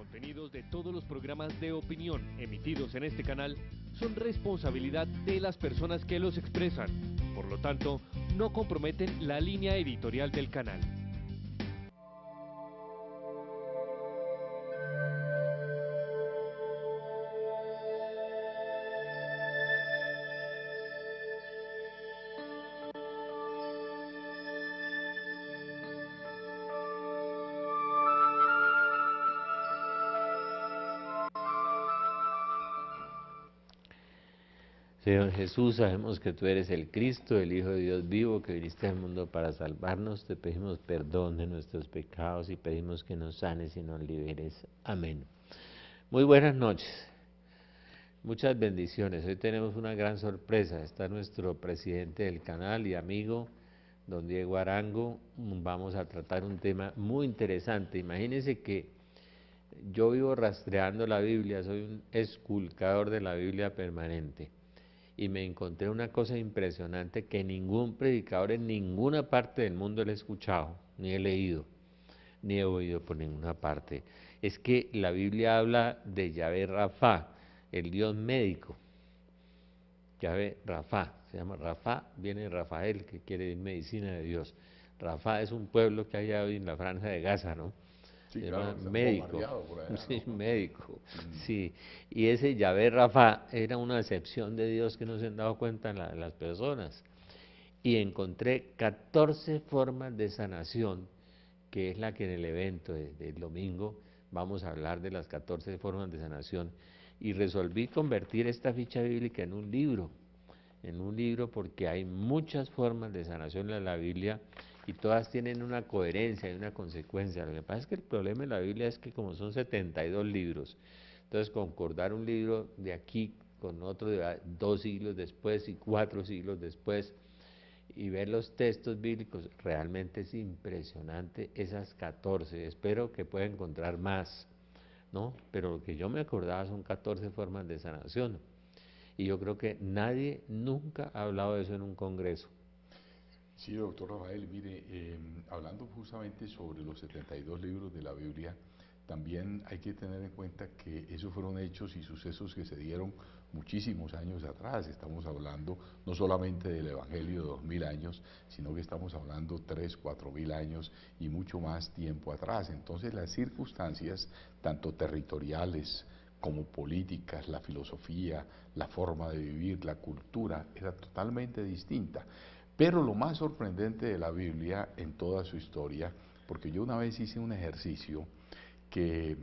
contenidos de todos los programas de opinión emitidos en este canal son responsabilidad de las personas que los expresan. Por lo tanto, no comprometen la línea editorial del canal. Señor Jesús, sabemos que tú eres el Cristo, el Hijo de Dios vivo, que viniste al mundo para salvarnos. Te pedimos perdón de nuestros pecados y pedimos que nos sanes y nos liberes. Amén. Muy buenas noches. Muchas bendiciones. Hoy tenemos una gran sorpresa. Está nuestro presidente del canal y amigo, don Diego Arango. Vamos a tratar un tema muy interesante. Imagínense que yo vivo rastreando la Biblia, soy un esculcador de la Biblia permanente. Y me encontré una cosa impresionante que ningún predicador en ninguna parte del mundo le he escuchado, ni he leído, ni he oído por ninguna parte. Es que la Biblia habla de Yahvé Rafa, el Dios médico. Yahvé Rafa, se llama Rafa, viene de Rafael, que quiere decir medicina de Dios. Rafa es un pueblo que hay hoy en la Franja de Gaza, ¿no? Sí, Se claro, llama médico, por allá, sí, ¿no? médico, sí. Y ese Yahvé Rafa era una excepción de Dios que no se han dado cuenta las personas. Y encontré 14 formas de sanación, que es la que en el evento del domingo vamos a hablar de las 14 formas de sanación. Y resolví convertir esta ficha bíblica en un libro porque hay muchas formas de sanación en la Biblia y todas tienen una coherencia y una consecuencia. Lo que pasa es que el problema de la Biblia es que como son 72 libros, entonces concordar un libro de aquí con otro de 2 siglos después y 4 siglos después y ver los textos bíblicos, realmente es impresionante esas 14. Espero que pueda encontrar más, ¿no? Pero lo que yo me acordaba son 14 formas de sanación. Y yo creo que nadie nunca ha hablado de eso en un congreso. Sí, doctor Rafael, mire, hablando justamente sobre los 72 libros de la Biblia, también hay que tener en cuenta que esos fueron hechos y sucesos que se dieron muchísimos años atrás. Estamos hablando no solamente del Evangelio de 2000 años, sino que estamos hablando 3, 4000 años y mucho más tiempo atrás. Entonces las circunstancias, tanto territoriales como políticas, la filosofía, la forma de vivir, la cultura, era totalmente distinta. Pero lo más sorprendente de la Biblia en toda su historia, porque yo una vez hice un ejercicio que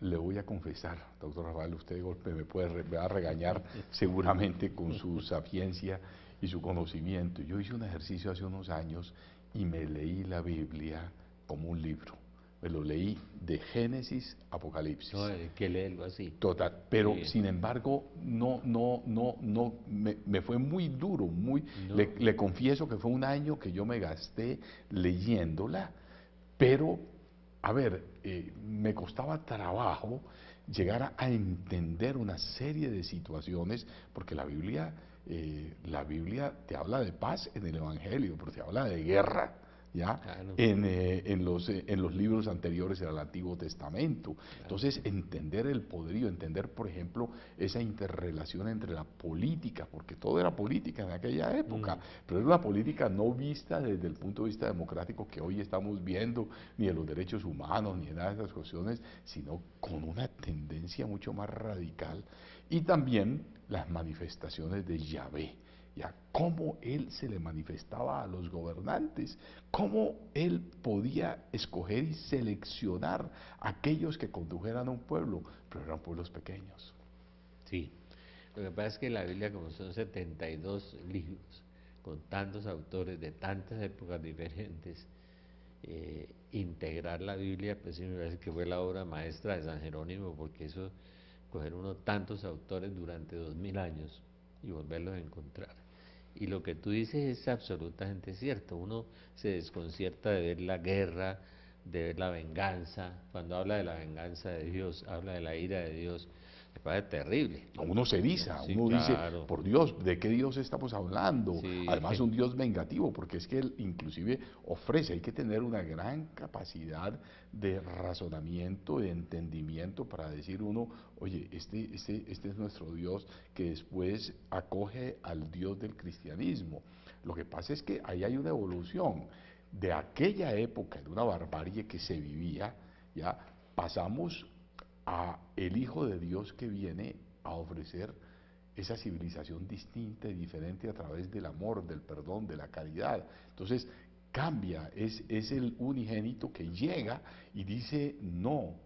le voy a confesar, doctor Rafael, usted de golpe me va a regañar seguramente con su sapiencia y su conocimiento. Yo hice un ejercicio hace unos años y me leí la Biblia como un libro. Me lo leí de Génesis a Apocalipsis. No, hay que leerlo así. Total, pero Sí. sin embargo, me fue muy duro, No. le confieso que fue un año que yo me gasté leyéndola, pero, a ver, me costaba trabajo llegar a entender una serie de situaciones, porque la Biblia te habla de paz en el Evangelio, pero te habla de guerra, ¿ya? Claro. En los libros anteriores al Antiguo Testamento. Claro. Entonces, entender el poderío, entender, por ejemplo, esa interrelación entre la política, porque todo era política en aquella época, pero era una política no vista desde el punto de vista democrático que hoy estamos viendo, ni de los derechos humanos, ni de nada de esas cuestiones, sino con una tendencia mucho más radical. Y también las manifestaciones de Yahvé. Ya, cómo él se le manifestaba a los gobernantes, cómo él podía escoger y seleccionar a aquellos que condujeran a un pueblo, pero eran pueblos pequeños. Sí, lo que pasa es que la Biblia, como son 72 libros, con tantos autores de tantas épocas diferentes, integrar la Biblia, pues sí me parece que fue la obra maestra de San Jerónimo, porque eso, coger uno tantos autores durante 2000 años y volverlos a encontrar. Y lo que tú dices es absolutamente cierto, uno se desconcierta de ver la guerra, de la venganza. Cuando habla de la venganza de Dios, habla de la ira de Dios. Me parece terrible. Uno se eriza, Sí, uno dice, claro. por Dios, ¿de qué Dios estamos hablando? Sí, Además, un Dios vengativo, porque es que Él inclusive ofrece, hay que tener una gran capacidad de razonamiento, de entendimiento para decir uno, oye, este es nuestro Dios que después acoge al Dios del cristianismo. Lo que pasa es que ahí hay una evolución. De aquella época, de una barbarie que se vivía, ya pasamos a el Hijo de Dios que viene a ofrecer esa civilización distinta y diferente a través del amor, del perdón, de la caridad. Entonces cambia, es el unigénito que llega y dice no,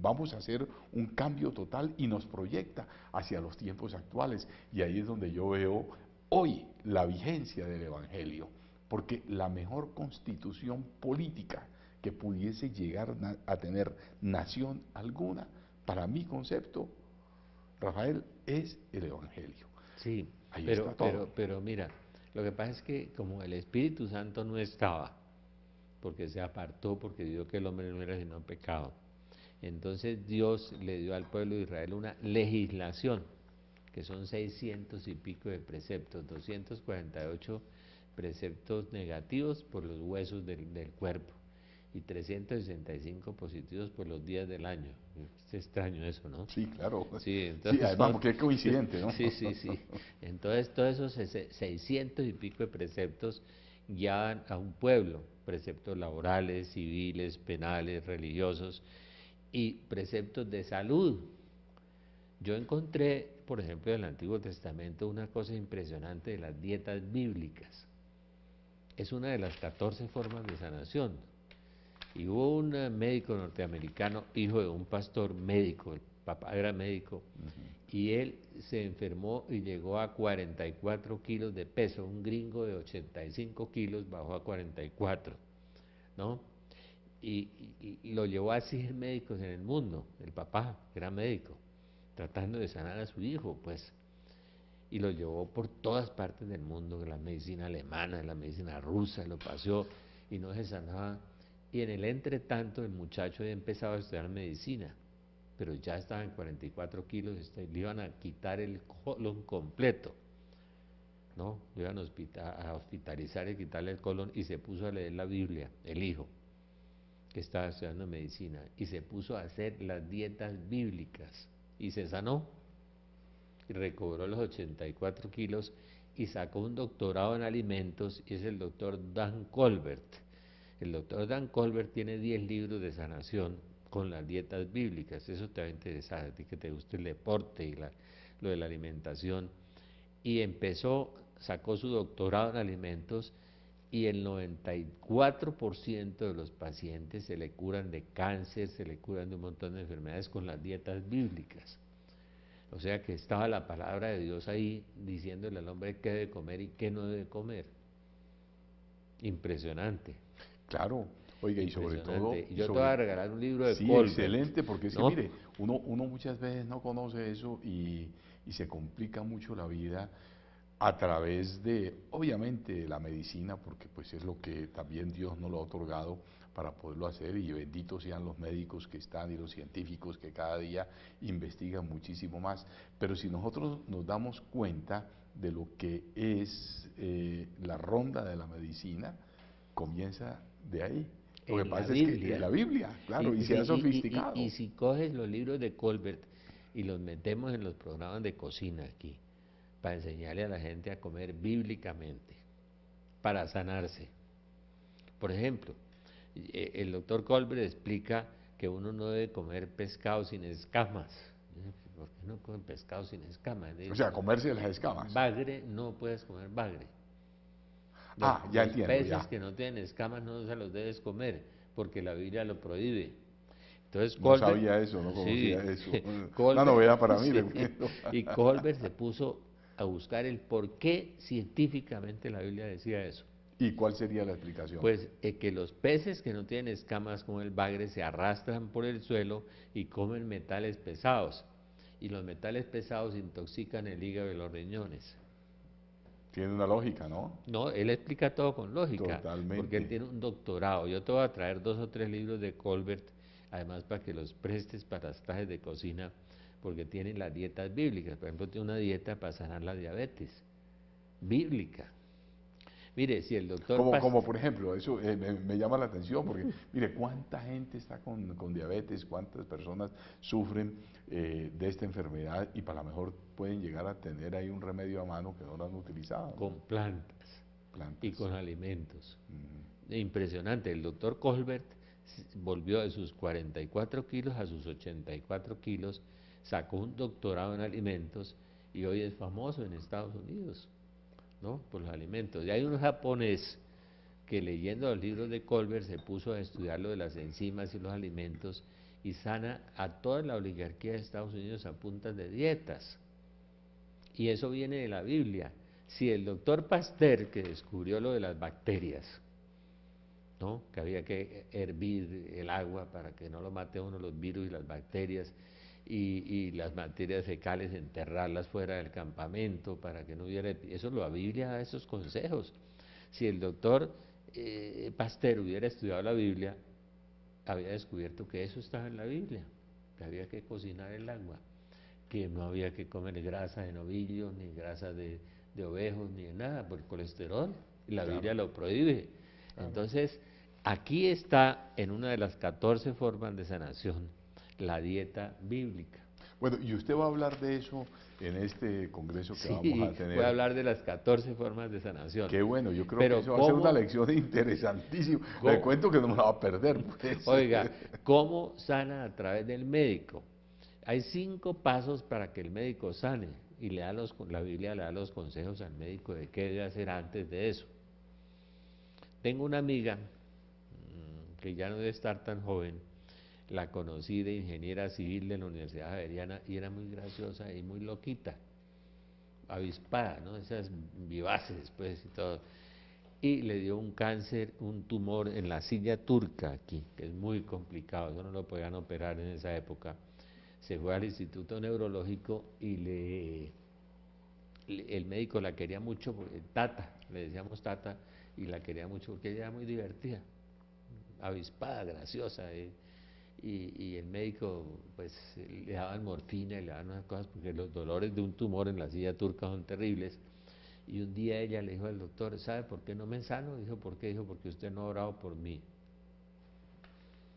vamos a hacer un cambio total y nos proyecta hacia los tiempos actuales. Y ahí es donde yo veo hoy la vigencia del Evangelio, porque la mejor constitución política que pudiese llegar a tener nación alguna, para mi concepto, Rafael, es el Evangelio. Sí, Ahí está todo. pero mira, lo que pasa es que como el Espíritu Santo no estaba, porque se apartó, porque vio que el hombre no era sino pecado, entonces Dios le dio al pueblo de Israel una legislación, que son 600 y pico de preceptos, 248 preceptos negativos por los huesos del cuerpo y 365 positivos por los días del año. Es extraño eso, ¿no? Sí, claro. Sí, Sí, entonces además, porque es coincidente, ¿no? sí, sí, sí. Entonces todos esos 600 y pico de preceptos guiaban a un pueblo, preceptos laborales, civiles, penales, religiosos y preceptos de salud. Yo encontré, por ejemplo, en el Antiguo Testamento una cosa impresionante de las dietas bíblicas. Es una de las 14 formas de sanación. Y hubo un médico norteamericano, hijo de un pastor médico, el papá era médico, y él se enfermó y llegó a 44 kilos de peso. Un gringo de 85 kilos bajó a 44, ¿no? Y lo llevó a 100 médicos en el mundo, el papá, que era médico, tratando de sanar a su hijo, pues. Y lo llevó por todas partes del mundo, la medicina alemana, la medicina rusa, lo paseó y no se sanaba. Y en el entretanto el muchacho había empezado a estudiar medicina, pero ya estaba en 44 kilos, le iban a quitar el colon completo, ¿no? Lo iban a hospitalizar y quitarle el colon y se puso a leer la Biblia, el hijo, que estaba estudiando medicina, y se puso a hacer las dietas bíblicas y se sanó, y recobró los 84 kilos y sacó un doctorado en alimentos y es el doctor Dan Colbert. El doctor Dan Colbert tiene 10 libros de sanación con las dietas bíblicas, eso te va a interesar, a ti que te guste el deporte y lo de la alimentación. Y sacó su doctorado en alimentos y el 94% de los pacientes se le curan de cáncer, se le curan de un montón de enfermedades con las dietas bíblicas. O sea que estaba la palabra de Dios ahí diciéndole al hombre qué debe comer y qué no debe comer. Impresionante. Claro, oiga, y sobre todo... Impresionante. Yo te voy a regalar un libro de Sí, Colbert, excelente, porque es que ¿no? mire, uno muchas veces no conoce eso y se complica mucho la vida a través de, obviamente, la medicina, porque pues es lo que también Dios nos lo ha otorgado para poderlo hacer, y benditos sean los médicos que están y los científicos que cada día investigan muchísimo más. Pero si nosotros nos damos cuenta de lo que es la ronda de la medicina, comienza de ahí. Lo que En la pasa es que en Biblia. la Biblia, claro, y se Sí, ha sofisticado. y si coges los libros de Colbert y los metemos en los programas de cocina aquí, para enseñarle a la gente a comer bíblicamente, para sanarse. Por ejemplo, el doctor Colbert explica que uno no debe comer pescado sin escamas. ¿Por qué no comen pescado sin escamas? O sea, comerse las escamas. Bagre, no puedes comer bagre. Ya Los entiendo, peces ya. que no tienen escamas no se los debes comer, porque la Biblia lo prohíbe. Entonces No Colbert, sabía eso, no sí, conocía eso. Una Colbert, novedad para mí, sí, le cuento. y Colbert se puso a buscar el por qué científicamente la Biblia decía eso. ¿Y cuál sería la explicación? Pues que los peces que no tienen escamas como el bagre se arrastran por el suelo y comen metales pesados, y los metales pesados intoxican el hígado y los riñones. Tiene una lógica, ¿no? No, él explica todo con lógica, Totalmente. porque él tiene un doctorado. Yo te voy a traer 2 o 3 libros de Colbert, además para que los prestes para las clases de cocina, porque tienen las dietas bíblicas. Por ejemplo, tiene una dieta para sanar la diabetes, bíblica. Mire, si el doctor Como por ejemplo, eso me llama la atención, porque mire, cuánta gente está con diabetes, cuántas personas sufren de esta enfermedad y para lo mejor pueden llegar a tener ahí un remedio a mano que no lo han utilizado, ¿no? con plantas y Plantas. con alimentos. Ujú. Impresionante, el doctor Colbert volvió de sus 44 kilos a sus 84 kilos, sacó un doctorado en alimentos y hoy es famoso en Estados Unidos, ¿no? Por los alimentos. Y hay un japonés que leyendo los libros de Colbert se puso a estudiar lo de las enzimas y los alimentos y sana a toda la oligarquía de Estados Unidos a puntas de dietas. Y eso viene de la Biblia. Si el doctor Pasteur, que descubrió lo de las bacterias, ¿no? Que había que hervir el agua para que no lo mate a uno los virus y las bacterias, y las materias fecales enterrarlas fuera del campamento para que no hubiera... Eso la Biblia da esos consejos. Si el doctor Pasteur hubiera estudiado la Biblia, había descubierto que eso estaba en la Biblia, que había que cocinar el agua, que no había que comer grasa de novillo, ni grasa de ovejos, ni de nada, por el colesterol, y la Claro, Biblia lo prohíbe. claro. Entonces, aquí está en una de las 14 formas de sanación, la dieta bíblica. Bueno, y usted va a hablar de eso en este congreso que vamos Sí, a tener. voy a hablar de las 14 formas de sanación. Qué bueno, yo creo que Pero eso va a ser una ¿cómo, lección interesantísima. Le cómo- cuento que no me la va a perder, pues. oiga, cómo sana a través del médico? Hay 5 pasos para que el médico sane y la Biblia le da los consejos al médico de qué debe hacer antes de eso. Tengo una amiga que ya no debe estar tan joven, la conocí de ingeniera civil de la Universidad Javeriana y era muy graciosa y muy loquita, avispada, ¿no? Esas vivaces pues y todo. Y le dio un cáncer, un tumor en la silla turca aquí, que es muy complicado, eso no lo podían operar en esa época. Se fue al Instituto Neurológico y el médico la quería mucho, Tata, le decíamos Tata, y la quería mucho porque ella era muy divertida, avispada, graciosa, y el médico pues le daban morfina y le daban unas cosas porque los dolores de un tumor en la silla turca son terribles. Y un día ella le dijo al doctor, ¿sabe por qué no me sano? Dijo, ¿por qué? Dijo, porque usted no ha orado por mí.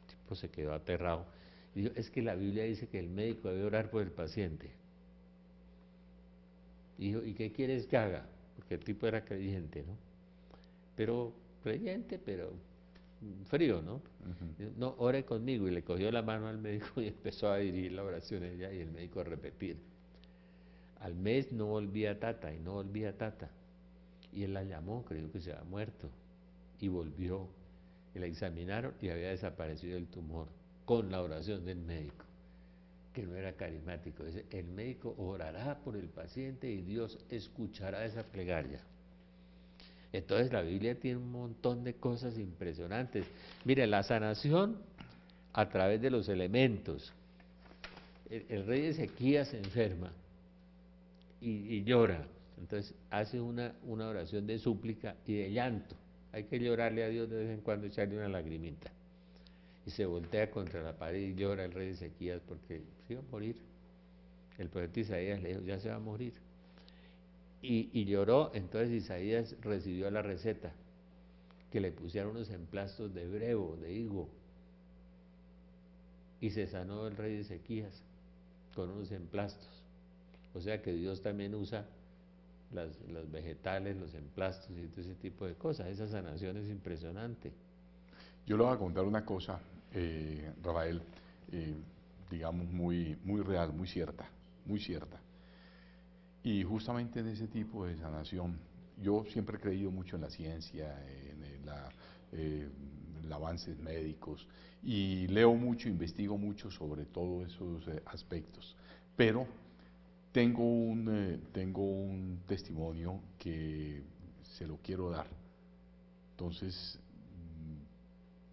El tipo se quedó aterrado. Y dijo, es que la Biblia dice que el médico debe orar por el paciente. Y dijo, ¿y qué quieres que haga? Porque el tipo era creyente, ¿no? Pero creyente, pero frío, ¿no? Dijo, no, ore conmigo. Y le cogió la mano al médico y empezó a dirigir la oración ella y el médico a repetir. Al mes no volvía Tata y no volvía Tata. Y él la llamó, creyó que se había muerto. Y volvió. Y la examinaron y había desaparecido el tumor con la oración del médico, que no era carismático. Dice, el médico orará por el paciente y Dios escuchará esa plegaria. Entonces la Biblia tiene un montón de cosas impresionantes. Mire, la sanación a través de los elementos. El rey Ezequías se enferma y llora. Entonces hace una oración de súplica y de llanto. Hay que llorarle a Dios de vez en cuando, echarle una lagrimita. Y se voltea contra la pared y llora el rey Ezequías porque se iba a morir. El profeta Isaías le dijo, ya se va a morir. Y lloró, entonces Isaías recibió la receta, que le pusieron unos emplastos de brevo, de higo. Y se sanó el rey Ezequías con unos emplastos. O sea que Dios también usa los vegetales, los emplastos y todo ese tipo de cosas. Esa sanación es impresionante. Yo le voy a contar una cosa, Rafael, digamos muy real, muy cierta, muy cierta. Y justamente en ese tipo de sanación, yo siempre he creído mucho en la ciencia, en avances médicos, y leo mucho, investigo mucho sobre todos esos aspectos. Pero tengo un testimonio que se lo quiero dar. Entonces,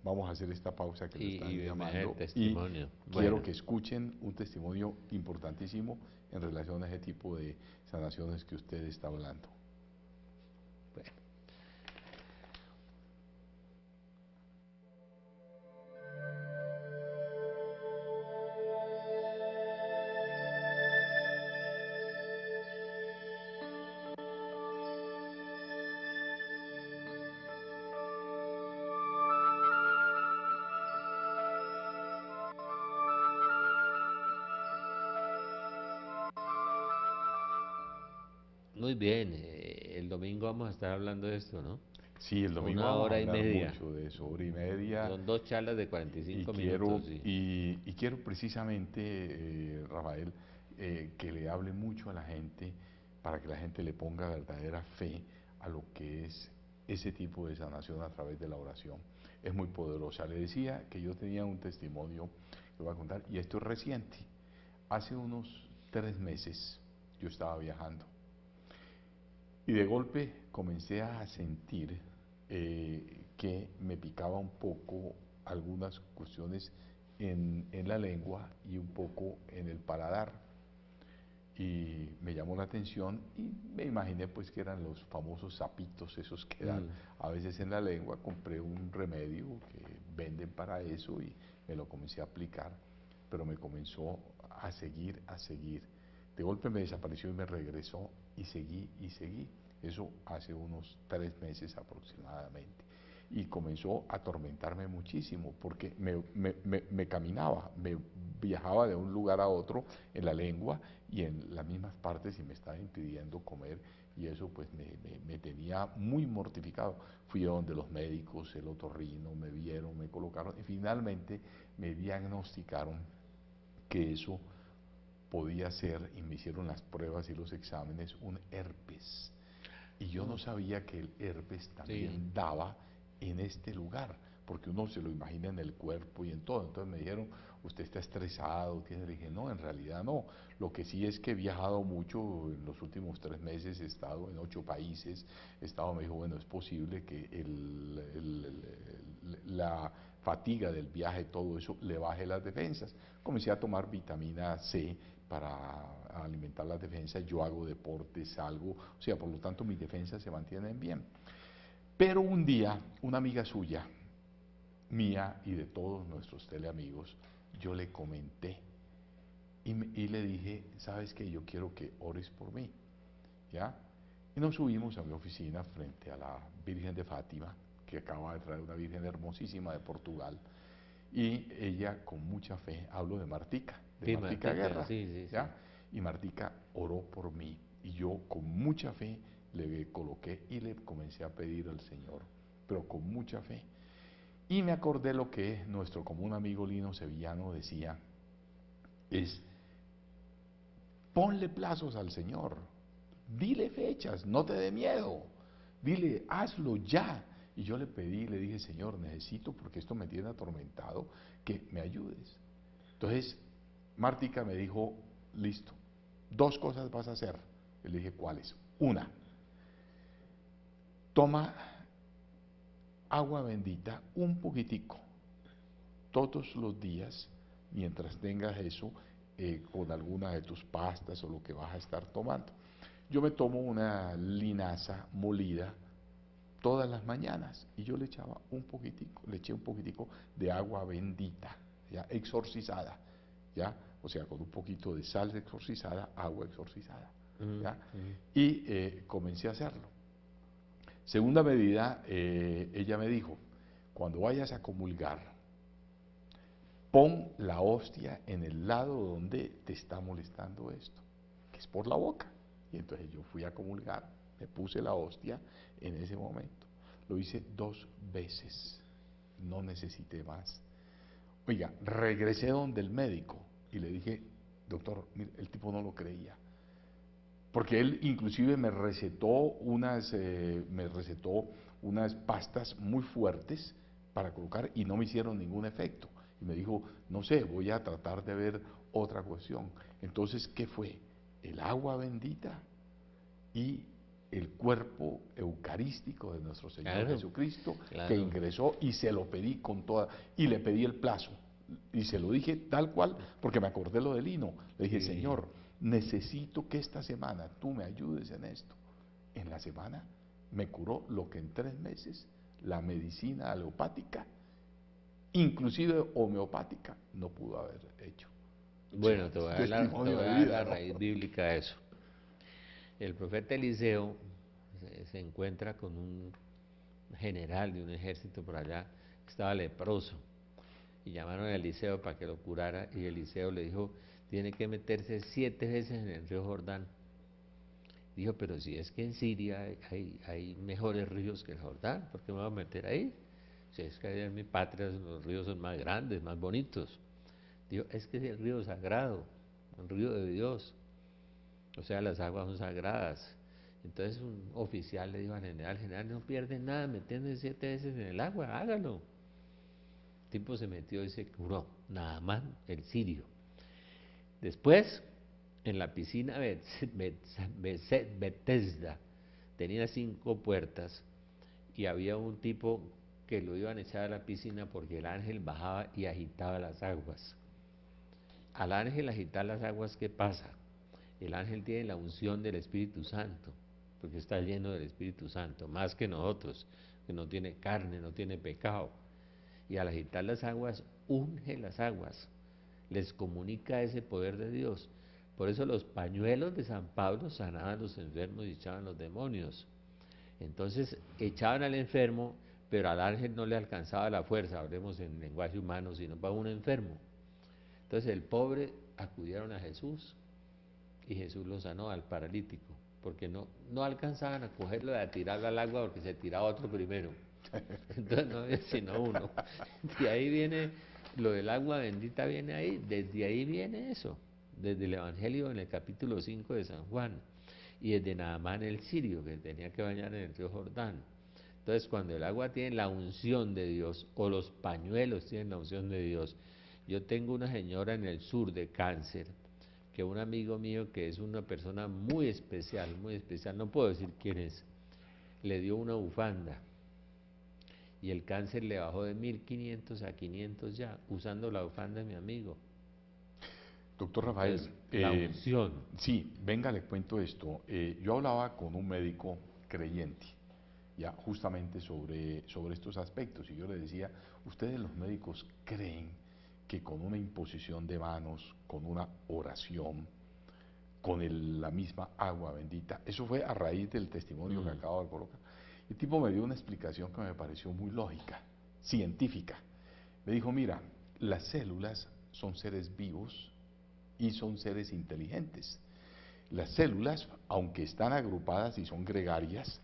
vamos a hacer esta pausa que lo están Y llamando el y testimonio. quiero Bueno, que escuchen un testimonio importantísimo en relación a ese tipo de sanaciones que usted está hablando. Muy bien, el domingo vamos a estar hablando de esto, ¿no? Sí, el domingo Una vamos a hora y hablar media. mucho de eso, hora y media, Son dos charlas de y 45 quiero, minutos, sí. y quiero precisamente, Rafael, que le hable mucho a la gente para que la gente le ponga verdadera fe a lo que es ese tipo de sanación a través de la oración. Es muy poderosa. Le decía que yo tenía un testimonio que voy a contar, y esto es reciente. Hace unos 3 meses yo estaba viajando y de golpe comencé a sentir que me picaba un poco algunas cuestiones en la lengua y un poco en el paladar. Y me llamó la atención y me imaginé pues que eran los famosos sapitos esos que dan Mm. a veces en la lengua. Compré un remedio que venden para eso y me lo comencé a aplicar, pero me comenzó a seguir, a seguir. De golpe me desapareció y me regresó y seguí y seguí. Eso hace unos 3 meses aproximadamente. Y comenzó a atormentarme muchísimo porque me caminaba, me viajaba de un lugar a otro en la lengua y en las mismas partes y me estaba impidiendo comer, y eso pues me tenía muy mortificado. Fui a donde los médicos, el otorrino, me vieron, me colocaron y finalmente me diagnosticaron que eso podía ser, y me hicieron las pruebas y los exámenes, un herpes. Y yo no sabía que el herpes Sí. también daba en este lugar, porque uno se lo imagina en el cuerpo y en todo. Entonces me dijeron, usted está estresado, le dije, no, en realidad no. Lo que sí es que he viajado mucho, en los últimos 3 meses he estado en 8 países, me dijo, bueno, es posible que la fatiga del viaje, todo eso, le baje las defensas. Comencé a tomar vitamina C para alimentar las defensas. Yo hago deporte, salgo, o sea, por lo tanto mis defensas se mantienen bien. Pero un día, una amiga suya, mía y de todos nuestros teleamigos, yo le comenté y le dije, ¿sabes qué? Yo quiero que ores por mí, ¿ya? Y nos subimos a mi oficina frente a la Virgen de Fátima, que acaba de traer una Virgen hermosísima de Portugal, y ella con mucha fe, hablo de Sí, Martica Martica, Guerra, sí, sí, sí. ¿ya? Y Martica oró por mí, y yo con mucha fe le coloqué y le comencé a pedir al Señor, pero con mucha fe. Y me acordé lo que nuestro común amigo Lino Sevillano decía, es, ponle plazos al Señor, dile fechas, no te dé miedo, dile, hazlo ya. Y yo le pedí, le dije, Señor, necesito, porque esto me tiene atormentado, que me ayudes. Entonces, Martica me dijo, listo, 2 cosas vas a hacer. Le dije, ¿cuáles? Una, toma agua bendita, un poquitico, todos los días, mientras tengas eso, con alguna de tus pastas o lo que vas a estar tomando. Yo me tomo una linaza molida todas las mañanas y yo le echaba un poquitico, le eché un poquitico de agua bendita, ya exorcizada, ya, o sea, con un poquito de sal exorcizada, agua exorcizada, ya, y comencé a hacerlo. Segunda medida, ella me dijo, cuando vayas a comulgar, pon la hostia en el lado donde te está molestando esto, que es por la boca. Y entonces yo fui a comulgar, me puse la hostia en ese momento. Lo hice 2 veces, no necesité más. Oiga, regresé donde el médico y le dije, doctor, mire, el tipo no lo creía. Porque él inclusive me recetó unas pastas muy fuertes para colocar y no me hicieron ningún efecto. Y me dijo, no sé, voy a tratar de ver otra cuestión. Entonces, ¿qué fue? El agua bendita y el cuerpo eucarístico de nuestro Señor Claro, Jesucristo, que claro. ingresó, y se lo pedí con toda, y le pedí el plazo, y se lo dije tal cual, porque me acordé lo del Lino. Le dije, Sí. Señor, necesito que esta semana tú me ayudes en esto. En la semana me curó lo que en 3 meses la medicina alopática, inclusive homeopática, no pudo haber hecho. O Bueno, sea, es te testimonio voy a de dar la vida, ¿no? raíz bíblica de eso. El profeta Eliseo se encuentra con un general de un ejército por allá que estaba leproso y llamaron a Eliseo para que lo curara y Eliseo le dijo, tiene que meterse 7 veces en el río Jordán Dijo, pero si es que en Siria hay mejores ríos que el Jordán, ¿por qué me voy a meter ahí? Si es que allá en mi patria los ríos son más grandes, más bonitos. Dijo, es que es el río sagrado, el río de Dios. O sea, las aguas son sagradas. Entonces un oficial le dijo al general, general, no pierde nada metiéndose 7 veces en el agua, hágalo. El tipo se metió y se curó, nada más el sirio. Después, en la piscina Bethesda, tenía 5 puertas y había un tipo que lo iban a echar a la piscina porque el ángel bajaba y agitaba las aguas. Al ángel agitar las aguas, ¿qué pasa? El ángel tiene la unción del Espíritu Santo, porque está lleno del Espíritu Santo, más que nosotros, que no tiene carne, no tiene pecado. Y al agitar las aguas, unge las aguas, les comunica ese poder de Dios. Por eso los pañuelos de San Pablo sanaban a los enfermos y echaban los demonios. Entonces echaban al enfermo, pero al ángel no le alcanzaba la fuerza, hablemos en lenguaje humano, sino para un enfermo. Entonces el pobre acudieron a Jesús y Jesús lo sanó al paralítico, porque no alcanzaban a cogerlo y a tirarlo al agua porque se tiraba otro primero. Entonces no había sino uno. De ahí viene, lo del agua bendita viene ahí, desde ahí viene eso, desde el Evangelio en el capítulo 5 de San Juan, y desde Naamán el sirio, que tenía que bañar en el río Jordán. Entonces cuando el agua tiene la unción de Dios, o los pañuelos tienen la unción de Dios. Yo tengo una señora en el sur de cáncer, que un amigo mío que es una persona muy especial, no puedo decir quién es, le dio una bufanda y el cáncer le bajó de 1500 a 500 ya, usando la bufanda de mi amigo. Doctor Rafael, Entonces, la unción. Sí, venga, le cuento esto. Yo hablaba con un médico creyente, ya justamente sobre estos aspectos, y yo le decía, ustedes los médicos creen que con una imposición de manos, con una oración, con la misma agua bendita, eso fue a raíz del testimonio que acabo de colocar. El tipo me dio una explicación que me pareció muy lógica, científica. Me dijo, mira, las células son seres vivos y son seres inteligentes. Las células, aunque están agrupadas y son gregarias,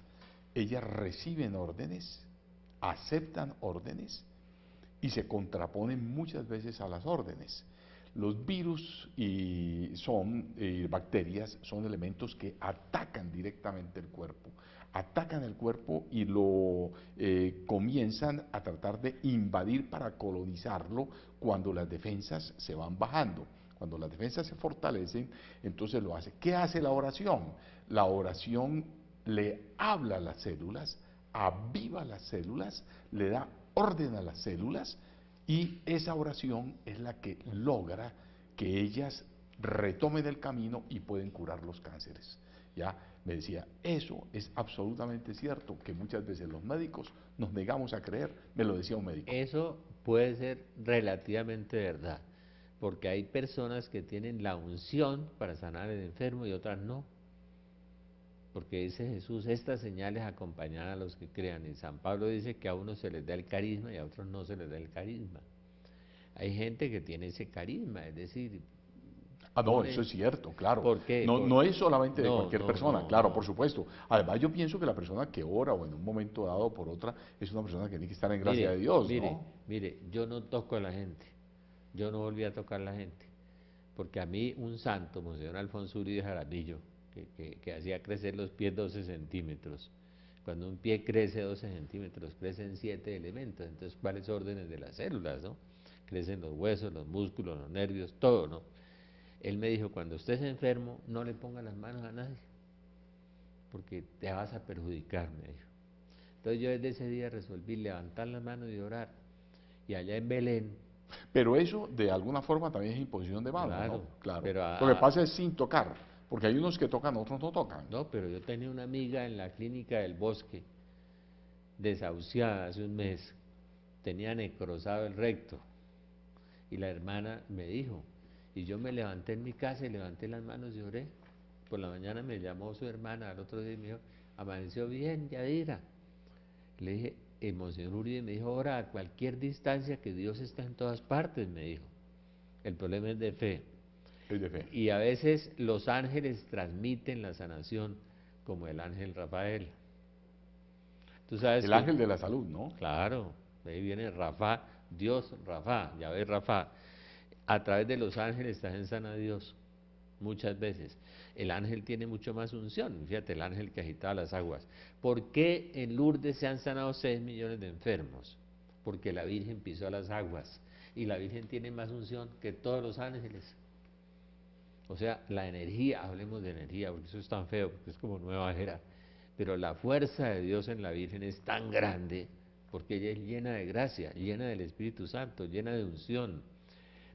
ellas reciben órdenes, aceptan órdenes y se contraponen muchas veces a las órdenes. Los virus y bacterias son elementos que atacan directamente el cuerpo y lo comienzan a tratar de invadir para colonizarlo cuando las defensas se van bajando. Cuando las defensas se fortalecen, entonces lo hace. ¿Qué hace la oración? La oración le habla a las células, aviva las células, le da orden a las células, y esa oración es la que logra que ellas retomen el camino y pueden curar los cánceres. Ya me decía, eso es absolutamente cierto, que muchas veces los médicos nos negamos a creer, me lo decía un médico. Eso puede ser relativamente verdad, porque hay personas que tienen la unción para sanar al enfermo y otras no. Porque dice Jesús, estas señales acompañarán a los que crean. Y San Pablo dice que a unos se les da el carisma y a otros no se les da el carisma. Hay gente que tiene ese carisma, es decir... No, eso es cierto, claro. ¿Por qué? No es solamente de cualquier persona, claro, no. por supuesto. Además, yo pienso que la persona que ora o en un momento dado por otra es una persona que tiene que estar en gracia de Dios, ¿no? Mire, yo no toco a la gente, yo no volví a tocar a la gente, porque a mí un santo, Monseñor Alfonso Uribe Jaramillo, que hacía crecer los pies 12 centímetros. Cuando un pie crece 12 centímetros, crecen 7 elementos. Entonces, ¿cuáles órdenes de las células, no? Crecen los huesos, los músculos, los nervios, todo, ¿no? Él me dijo, cuando estés enfermo, no le pongas las manos a nadie, porque te vas a perjudicar, me dijo. Entonces yo desde ese día resolví levantar las manos y orar. Y allá en Belén... Pero eso, de alguna forma, también es imposición de manos, claro, ¿no? Claro. Pero Lo que pasa es sin tocar, porque hay unos que tocan, otros no tocan. No, pero yo tenía una amiga en la clínica del Bosque, desahuciada hace un mes, tenía necrosado el recto, y la hermana me dijo, y yo me levanté en mi casa y levanté las manos y oré. Por la mañana me llamó su hermana, al otro día me dijo, amaneció bien, Yadira. Le dije, el Monseñor Uribe me dijo, ahora a cualquier distancia que Dios está en todas partes, me dijo. El problema es de fe. Es de fe. Y a veces los ángeles transmiten la sanación como el ángel Rafael. Tú sabes El que, ángel de la salud, ¿no? claro, de ahí viene Rafa, Dios Rafa, ya ves Rafa. A través de los ángeles también sana Dios, muchas veces. El ángel tiene mucho más unción, fíjate, el ángel que agitaba las aguas. ¿Por qué en Lourdes se han sanado 6 millones de enfermos? Porque la Virgen pisó las aguas y la Virgen tiene más unción que todos los ángeles. O sea, la energía, hablemos de energía, porque eso es tan feo, porque es como nueva era. Pero la fuerza de Dios en la Virgen es tan grande, porque ella es llena de gracia, llena del Espíritu Santo, llena de unción.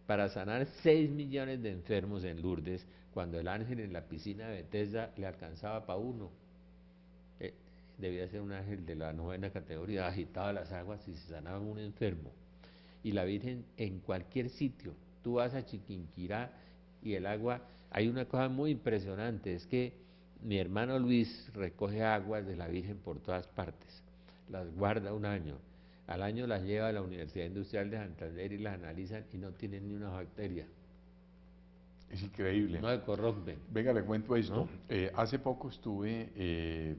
Para sanar 6 millones de enfermos en Lourdes, cuando el ángel en la piscina de Bethesda le alcanzaba para uno. Debía ser un ángel de la 9ª categoría, agitaba las aguas y se sanaba un enfermo. Y la Virgen en cualquier sitio, tú vas a Chiquinquirá y el agua, hay una cosa muy impresionante, es que mi hermano Luis recoge aguas de la Virgen por todas partes, las guarda un año, al año las lleva a la Universidad Industrial de Santander y las analizan y no tienen ni una bacteria, Es increíble. no se corrompen, Venga, le cuento esto. ¿no? Hace poco estuve,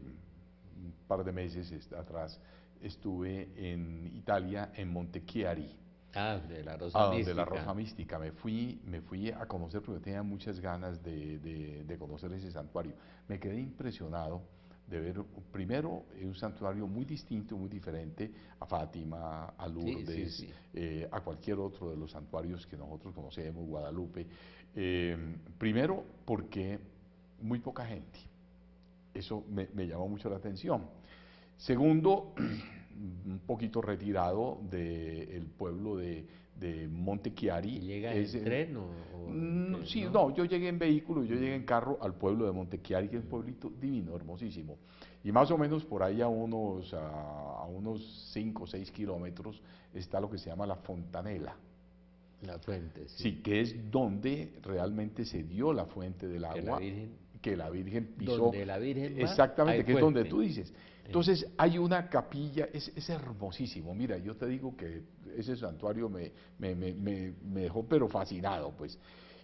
un par de meses atrás, estuve en Italia, en Montechiari, Ah, de la a rosa donde la Rosa mística. Mística. Me fui a conocer porque tenía muchas ganas de conocer ese santuario. Me quedé impresionado de ver, primero, un santuario muy distinto, muy diferente a Fátima, a Sí, sí, Lourdes, sí. a cualquier otro de los santuarios que nosotros conocemos, Guadalupe. Primero, porque muy poca gente. Eso me llamó mucho la atención. Segundo, un poquito retirado del pueblo de ¿Y Montechiari. llega en tren o en qué? Sí, ¿No? no, yo llegué en vehículo, yo llegué en Mm, carro al pueblo de Montechiari, que es un pueblito divino, hermosísimo. Y más o menos por ahí a unos 5 o 6 kilómetros está lo que se llama la Fontanela. la fuente, sí. Sí, que es donde realmente se dio la fuente del Que la agua, Virgen, que la Virgen pisó, donde la Virgen va, hay exactamente, que es donde fuente. tú dices. Entonces hay una capilla, es hermosísimo. Mira, yo te digo que ese santuario me dejó pero fascinado, pues.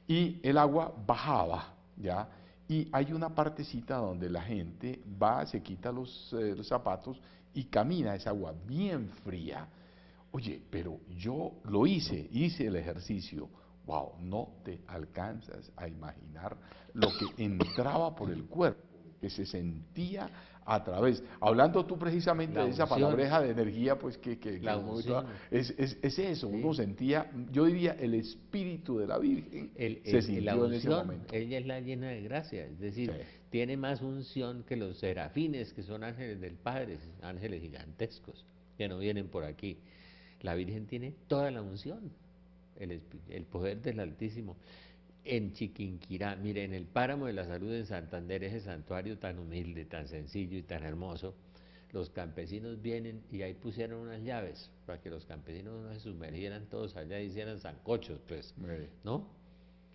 Y el agua bajaba, ¿ya? Y hay una partecita donde la gente va, se quita los zapatos y camina esa agua bien fría. Oye, pero yo lo hice el ejercicio. Wow, no te alcanzas a imaginar lo que entraba por el cuerpo, que se sentía a través. Hablando tú precisamente La de esa unción, palabreja de energía, pues que la en un momento unción, es eso, uno sí. sentía, yo diría, el espíritu de la Virgen se La sintió en ese unción, momento. ella es la llena de gracia, es Sí. decir, tiene más unción que los serafines, que son ángeles del Padre, ángeles gigantescos, que no vienen por aquí. La Virgen tiene toda la unción, el poder del Altísimo. En Chiquinquirá, mire, en el Páramo de la Salud en Santander, ese santuario tan humilde, tan sencillo y tan hermoso, los campesinos vienen y ahí pusieron unas llaves para que los campesinos no se sumergieran todos allá y hicieran sancochos, pues, Eh, ¿no?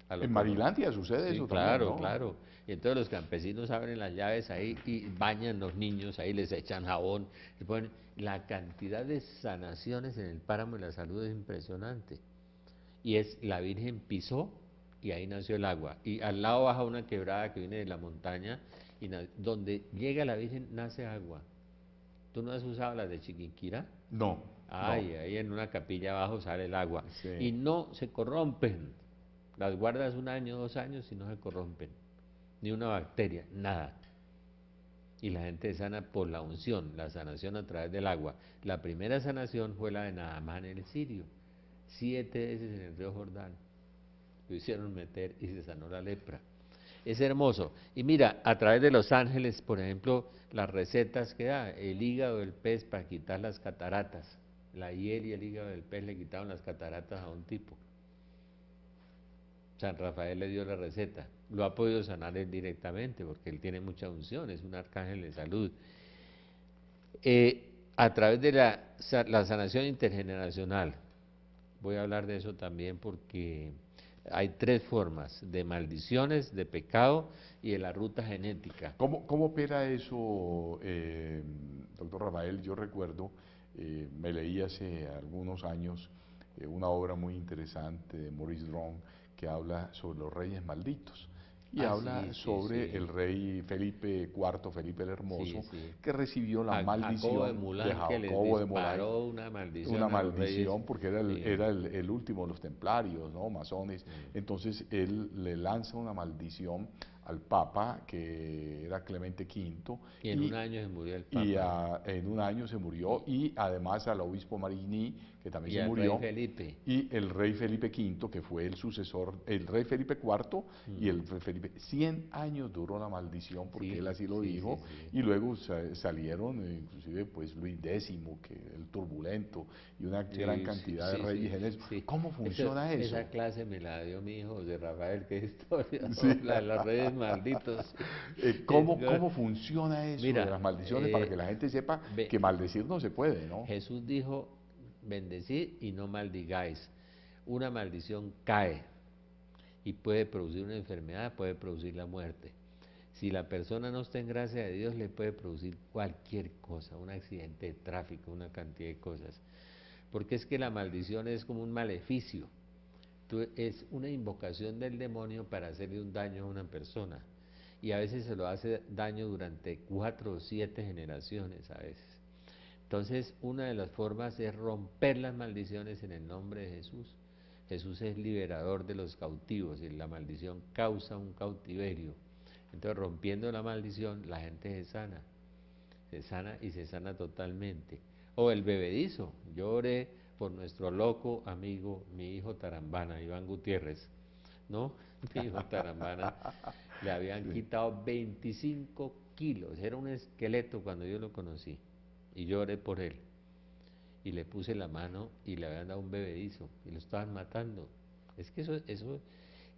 A lo En como, Marilandia sucede sí, eso también, claro, ¿no? claro. Y entonces los campesinos abren las llaves ahí y bañan los niños, ahí les echan jabón, les ponen, la cantidad de sanaciones en el Páramo de la Salud es impresionante. Y es la Virgen pisó y ahí nació el agua. Y al lado baja una quebrada que viene de la montaña y donde llega la Virgen nace agua. ¿Tú no has usado las de Chiquinquirá? No, no. Ay, ahí en una capilla abajo sale el agua. Sí. Y no se corrompen. Las guardas un año, 2 años y no se corrompen. Ni una bacteria, nada. Y la gente sana por la unción, la sanación a través del agua. La primera sanación fue la de Naamán el sirio. 7 veces en el río Jordán. Lo hicieron meter y se sanó la lepra. Es hermoso. Y mira, a través de los ángeles, por ejemplo, las recetas que da, el hígado del pez para quitar las cataratas. La hiel y el hígado del pez le quitaron las cataratas a un tipo. San Rafael le dio la receta. Lo ha podido sanar él directamente porque él tiene mucha unción, es un arcángel de salud. A través de la sanación intergeneracional, voy a hablar de eso también porque hay 3 formas, de maldiciones, de pecado y de la ruta genética. ¿Cómo opera eso, doctor Rafael? Yo recuerdo, me leí hace algunos años una obra muy interesante de Maurice Drong que habla sobre los reyes malditos, y Ah, habla sí, sí, sobre el sí. rey Felipe IV, Felipe el Hermoso, Sí, sí. que recibió la Jacobo de maldición de Mulán que les Jacobo de Molay, disparó una una maldición a los reyes. maldición porque era el, Sí, era el, el último de los templarios, ¿no? Masones. sí. Entonces él le lanza una maldición al Papa, que era Clemente V, Y en un y, año se murió el Papa. en un año se murió, Y, y además al obispo Marigny, que también y se al rey murió, Felipe. y el rey Felipe V, que fue el sucesor, el rey Felipe IV y el Felipe, 100 años duró la maldición, porque Sí, él así lo sí, sí, dijo, sí. y luego salieron inclusive pues Luis X, que el turbulento, y una gran Sí, sí, cantidad de sí, sí, reyes en eso. sí. ¿Cómo funciona eso? Esa clase me la dio mi hijo José Rafael, que es historia, Sí. la de los reyes malditos. Es ¿Cómo funciona eso de Mira, las maldiciones para que la gente sepa que ve, maldecir no se puede, ¿no? Jesús dijo, bendecid y no maldigáis. Una maldición cae y puede producir una enfermedad, puede producir la muerte. Si la persona no está en gracia de Dios, le puede producir cualquier cosa, un accidente de tráfico, una cantidad de cosas. Porque es que la maldición es como un maleficio. Es una invocación del demonio para hacerle un daño a una persona. Y a veces se lo hace daño durante 4 o 7 generaciones a veces. Entonces, una de las formas es romper las maldiciones en el nombre de Jesús. Jesús es liberador de los cautivos y la maldición causa un cautiverio. Entonces, rompiendo la maldición, la gente se sana y se sana totalmente. O el bebedizo. Yo oré por nuestro loco amigo, mi hijo Tarambana, Iván Gutiérrez, ¿no? Mi hijo Tarambana, le habían Sí. quitado 25 kilos, era un esqueleto cuando yo lo conocí, y yo oré por él, y le puse la mano y le habían dado un bebedizo, y lo estaban matando. Es que eso,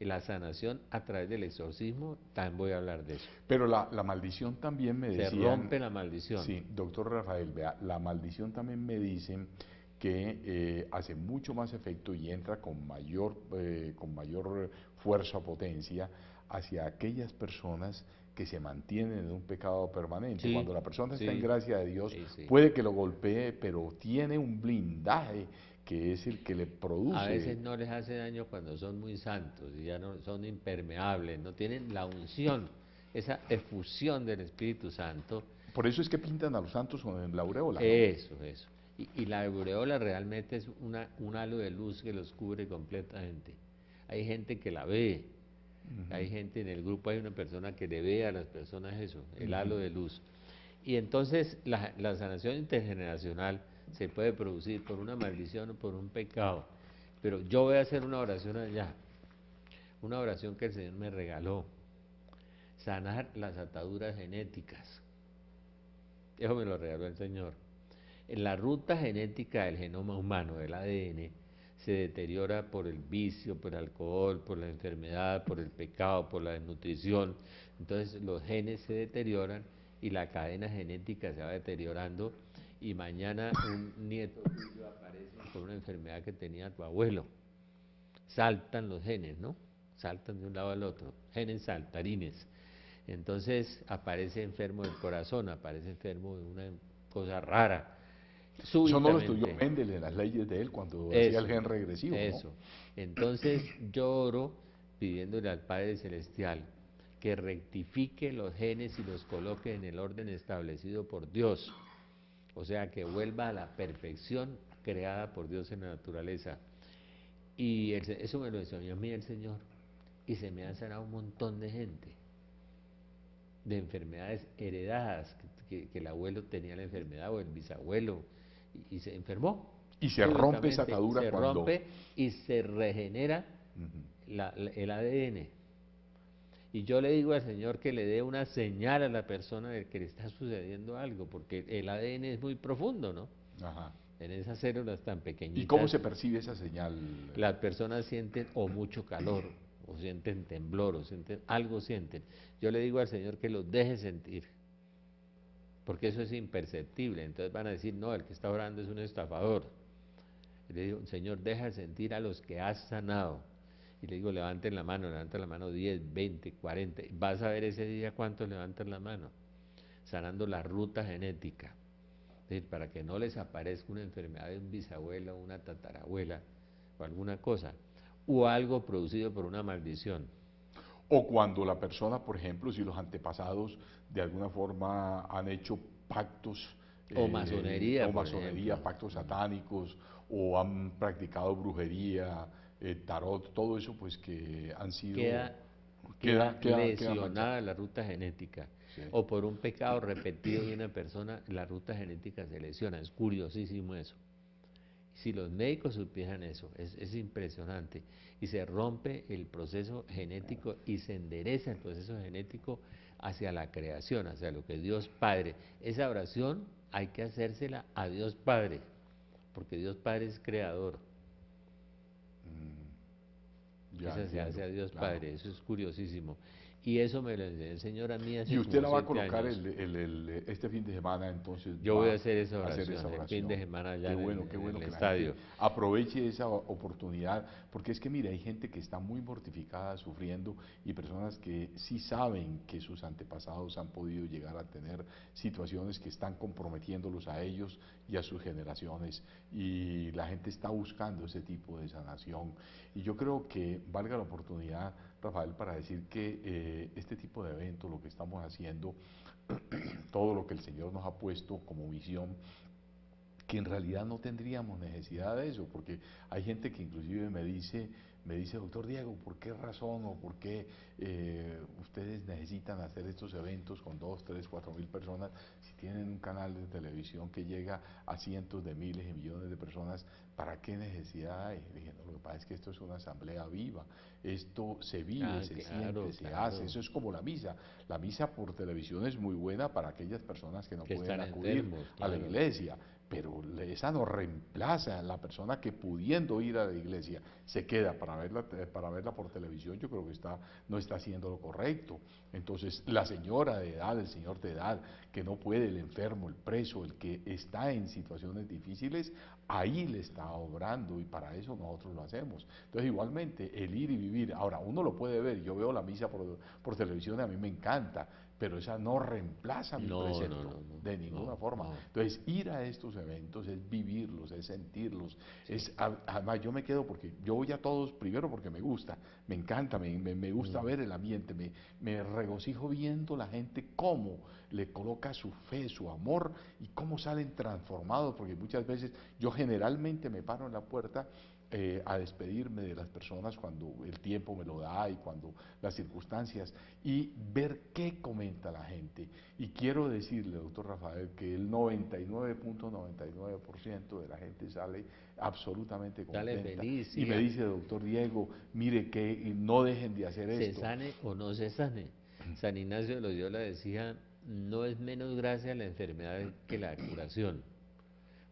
la sanación a través del exorcismo, también voy a hablar de eso. Pero la maldición también me Se decían, rompe la maldición. sí, doctor Rafael, vea, la maldición también me dicen que hace mucho más efecto y entra con mayor fuerza o potencia hacia aquellas personas que se mantienen en un pecado permanente. Cuando Sí, la persona está en sí, gracia de Dios, sí, sí. puede que lo golpee, pero tiene un blindaje que es el que le A veces produce. no les hace daño cuando son muy santos y ya no son impermeables, no tienen la unción, esa efusión del Espíritu Santo. Por eso es que pintan a los santos con la aureola, ¿no? Eso. Y la aureola realmente es un halo de luz que los cubre completamente. Hay gente que la ve, hay Ujú, gente en el grupo, hay una persona que le ve a las personas eso, el halo ujú. de luz. Y entonces la sanación intergeneracional se puede producir por una maldición o por un pecado. Pero yo voy a hacer una oración allá, una oración que el Señor me regaló, sanar las ataduras genéticas. Eso me lo regaló el Señor. En la ruta genética del genoma humano, del ADN, se deteriora por el vicio, por el alcohol, por la enfermedad, por el pecado, por la desnutrición. Entonces los genes se deterioran y la cadena genética se va deteriorando y mañana un nieto tuyo aparece con una enfermedad que tenía tu abuelo. Saltan los genes, ¿no? Saltan de un lado al otro, genes saltarines. Entonces aparece enfermo del corazón, aparece enfermo de una cosa rara, Eso no lo estudió súbitamente. Mendel en las leyes de él cuando hacía el Eso, gen regresivo, ¿no? eso. Entonces yo oro pidiéndole al Padre Celestial que rectifique los genes y los coloque en el orden establecido por Dios. O sea, que vuelva a la perfección creada por Dios en la naturaleza. Y eso me lo enseñó a mí el Señor. Y se me han sanado un montón de gente de enfermedades heredadas, que el abuelo tenía la enfermedad o el bisabuelo y se enfermó Y se rompe esa súbitamente, atadura se cuando... rompe y se regenera Ujú. el ADN. Y yo le digo al Señor que le dé una señal a la persona de que le está sucediendo algo, porque el ADN es muy profundo, ¿no? Ajá. En esas células tan ¿Y cómo pequeñitas, se percibe esa señal? las personas sienten o mucho calor, o sienten temblor, o sienten algo sienten. Yo le digo al Señor que los deje sentir, porque eso es imperceptible. Entonces van a decir, no, el que está orando es un estafador. Y le digo, Señor, deja de sentir a los que has sanado. Y le digo, levanten la mano 10, 20, 40. Vas a ver ese día cuántos levantan la mano, sanando la ruta genética. Es decir, para que no les aparezca una enfermedad de un bisabuelo, una tatarabuela o alguna cosa, o algo producido por una maldición. O cuando la persona, por ejemplo, si los antepasados de alguna forma han hecho pactos O masonería, o por masonería, ejemplo. pactos satánicos, o han practicado brujería, tarot, todo eso pues que han sido, Queda, queda manchado. lesionada la ruta genética. Sí. O por un pecado repetido de una persona, la ruta genética se lesiona. Es curiosísimo eso. Si los médicos supieran eso, es impresionante. Y se rompe el proceso genético y se endereza el proceso genético hacia la creación, hacia lo que Dios Padre. Esa oración hay que hacérsela a Dios Padre, porque Dios Padre es creador. Ya Esa se entiendo, hace a Dios claro. Padre, eso es curiosísimo. Y eso me lo enseñó el Señor a mí Y hace usted como la va a 7 colocar años. este fin de semana, entonces Yo voy a va hacer esa a hacer esa oración el fin de oración. semana allá en Qué en bueno el que la gente estadio. aproveche esa oportunidad, porque es que mire, hay gente que está muy mortificada, sufriendo, y personas que sí saben que sus antepasados han podido llegar a tener situaciones que están comprometiéndolos a ellos y a sus generaciones, y la gente está buscando ese tipo de sanación. Y yo creo que valga la oportunidad, Rafael, para decir que este tipo de eventos, lo que estamos haciendo, todo lo que el Señor nos ha puesto como visión, que en realidad no tendríamos necesidad de eso, porque hay gente que inclusive me dice, doctor Diego, ¿por qué razón o por qué ustedes necesitan hacer estos eventos con 2, 3, 4 mil personas si tienen un canal de televisión que llega a cientos de miles y millones de personas? ¿Para qué necesidad hay? Dije, no, lo que pasa es que esto es una asamblea viva, esto se vive, Ah, se siente, claro, se hace, claro. eso es como la misa. La misa por televisión es muy buena para aquellas personas que no Que pueden están acudir enfermos, a la claro. iglesia, pero esa no reemplaza a la persona que, pudiendo ir a la iglesia, se queda para verla por televisión. Yo creo que no está haciendo lo correcto. Entonces, la señora de edad, el señor de edad, que no puede, el enfermo, el preso, el que está en situaciones difíciles, ahí le está obrando, y para eso nosotros lo hacemos. Entonces, igualmente, el ir y vivir, ahora uno lo puede ver, yo veo la misa por televisión y a mí me encanta, pero esa no reemplaza mi No, no, precepto no, no, de ninguna no, forma. no. Entonces, ir a estos eventos es vivirlos, es sentirlos, Sí. además yo me quedo porque yo voy a todos primero porque me gusta, me encanta, me gusta ver el ambiente, me regocijo viendo la gente cómo le coloca su fe, su amor, y cómo salen transformados, porque muchas veces yo generalmente me paro en la puerta a despedirme de las personas cuando el tiempo me lo da y cuando las circunstancias, y ver qué comenta la gente. Y quiero decirle, doctor Rafael, que el 99.99% de la gente sale absolutamente Sale contenta feliz, y sí. me dice, doctor Diego, mire que no dejen de hacer Se esto. sane o no se sane. San Ignacio de Loyola decía, no es menos gracia la enfermedad que la curación.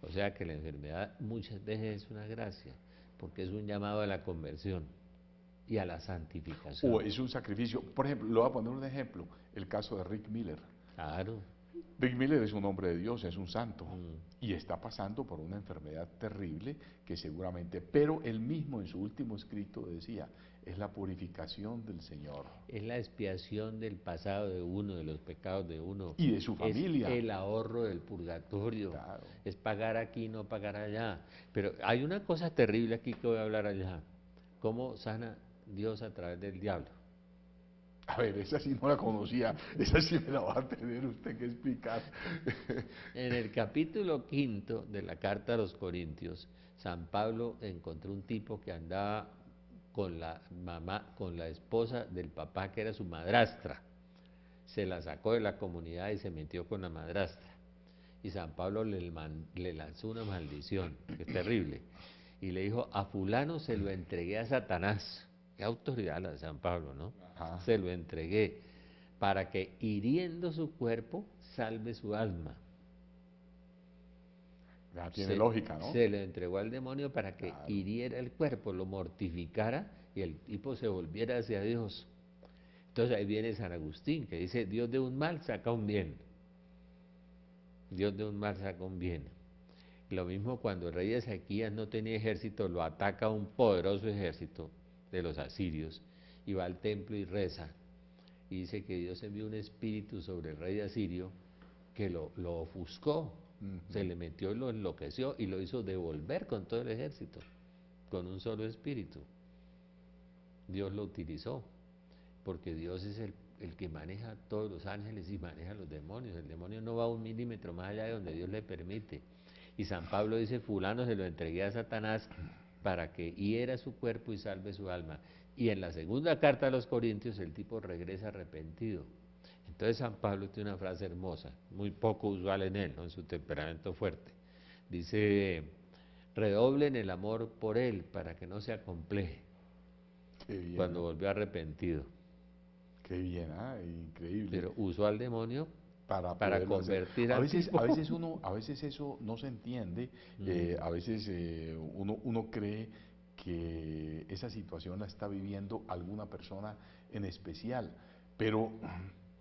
O sea que la enfermedad muchas veces es una gracia, porque es un llamado a la conversión y a la O santificación. es un sacrificio. Por ejemplo, le voy a poner un ejemplo, el caso de Rick Miller. Claro. Rick Miller es un hombre de Dios, es un santo, Mm. y está pasando por una enfermedad terrible que seguramente, pero él mismo en su último escrito decía, es la purificación del Señor Es la expiación del pasado de uno, de los pecados de uno. y de su Es familia. el ahorro del purgatorio. Claro. Es pagar aquí, no pagar allá. Pero hay una cosa terrible aquí que voy a hablar allá. ¿Cómo sana Dios a través del diablo? A ver, esa sí no la conocía, esa sí me la va a tener usted que explicar. En el capítulo 5 de la carta a los Corintios, San Pablo encontró un tipo que andaba con la mamá, con la esposa del papá que era su madrastra. Se la sacó de la comunidad y se metió con la madrastra. Y San Pablo le lanzó una maldición, que es terrible. Y le dijo, a fulano se lo entregué a Satanás. Qué autoridad la de San Pablo, ¿no? Ajá. Se lo entregué para que hiriendo su cuerpo salve su alma. Ya tiene lógica, ¿no? Se lo entregó al demonio para que Claro. hiriera el cuerpo, lo mortificara y el tipo se volviera hacia Dios. Entonces ahí viene San Agustín que dice, Dios de un mal saca un bien. Dios de un mal saca un bien. Lo mismo cuando el rey Ezequías no tenía ejército, lo ataca un poderoso ejército de los asirios y va al templo y reza. Y dice que Dios envió un espíritu sobre el rey asirio que lo ofuscó, se le metió y lo enloqueció y lo hizo devolver con todo el ejército, con un solo espíritu. Dios lo utilizó. porque Dios es el que maneja a todos los ángeles y maneja a los demonios. El demonio no va un milímetro más allá de donde Dios le permite. Y San Pablo dice, fulano se lo entregué a Satanás para que hiera su cuerpo y salve su alma. Y en la segunda carta a los Corintios el tipo regresa arrepentido. Entonces San Pablo tiene una frase hermosa, muy poco usual en él, ¿no? En su temperamento fuerte. Dice, redoblen el amor por él para que no se acompleje. Qué bien, Cuando ¿no? volvió arrepentido. Qué bien, increíble. Pero usó al demonio Para para poderlo hacer. convertir A al veces, tipo. a veces eso no se entiende, Mm. a veces uno cree que esa situación la está viviendo alguna persona en especial, pero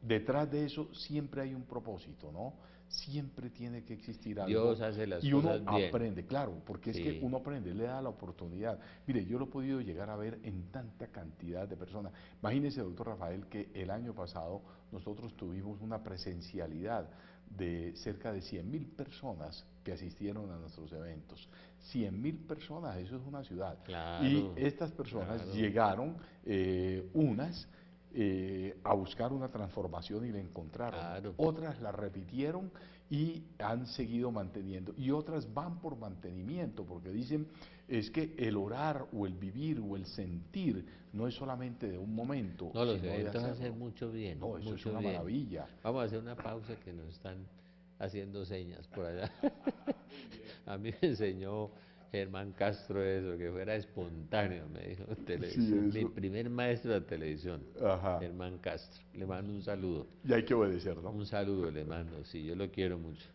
detrás de eso siempre hay un propósito, ¿no? Siempre tiene que existir algo Dios hace las y uno cosas bien. aprende, claro, porque es que Sí. uno aprende, le da la oportunidad. Mire, yo lo he podido llegar a ver en tanta cantidad de personas. Imagínese, doctor Rafael, que el año pasado nosotros tuvimos una presencialidad de cerca de 100.000 personas que asistieron a nuestros eventos. 100.000 personas, eso es una ciudad. Y Claro, estas personas claro, llegaron, unas a buscar una transformación y la encontraron. claro. Otras la repitieron y han seguido manteniendo. Y otras van por mantenimiento, porque dicen, es que el orar o el vivir o el sentir no es solamente de un momento, No, los sino de eventos hacerlo. hacen mucho bien, No, eso es mucho una bien. maravilla. Vamos a hacer una pausa que nos están haciendo señas por allá. A mí me enseñó Germán Castro eso, que fuera espontáneo, me dijo en Sí, televisión. Mi eso. primer maestro de televisión, Ajá. Germán Castro. Le mando un saludo. Y hay que obedecer, ¿no? Un saludo le mando, sí, yo lo quiero mucho.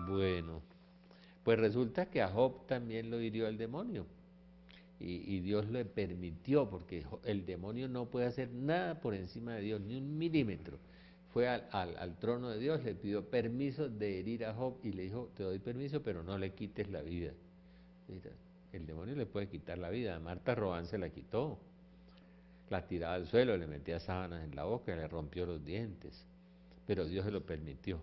Bueno, pues resulta que a Job también lo hirió el demonio. Y Dios le permitió, porque el demonio no puede hacer nada por encima de Dios, ni un milímetro. Fue al trono de Dios, le pidió permiso de herir a Job y le dijo, te doy permiso, pero no le quites la vida. Mira, el demonio le puede quitar la vida, a Marta Robán se la quitó, la tiraba al suelo, le metía sábanas en la boca, le rompió los dientes, pero Dios se lo permitió,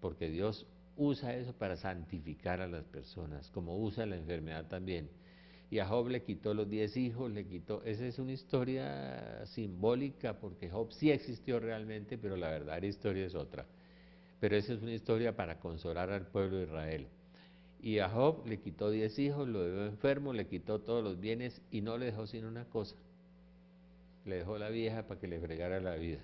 porque Dios usa eso para santificar a las personas, como usa la enfermedad también. Y a Job le quitó los 10 hijos, le quitó, esa es una historia simbólica, porque Job sí existió realmente, pero la verdadera historia es otra. Pero esa es una historia para consolar al pueblo de Israel. Y a Job le quitó 10 hijos, lo dejó enfermo, le quitó todos los bienes y no le dejó sino una cosa. Le dejó la vieja para que le fregara la vida.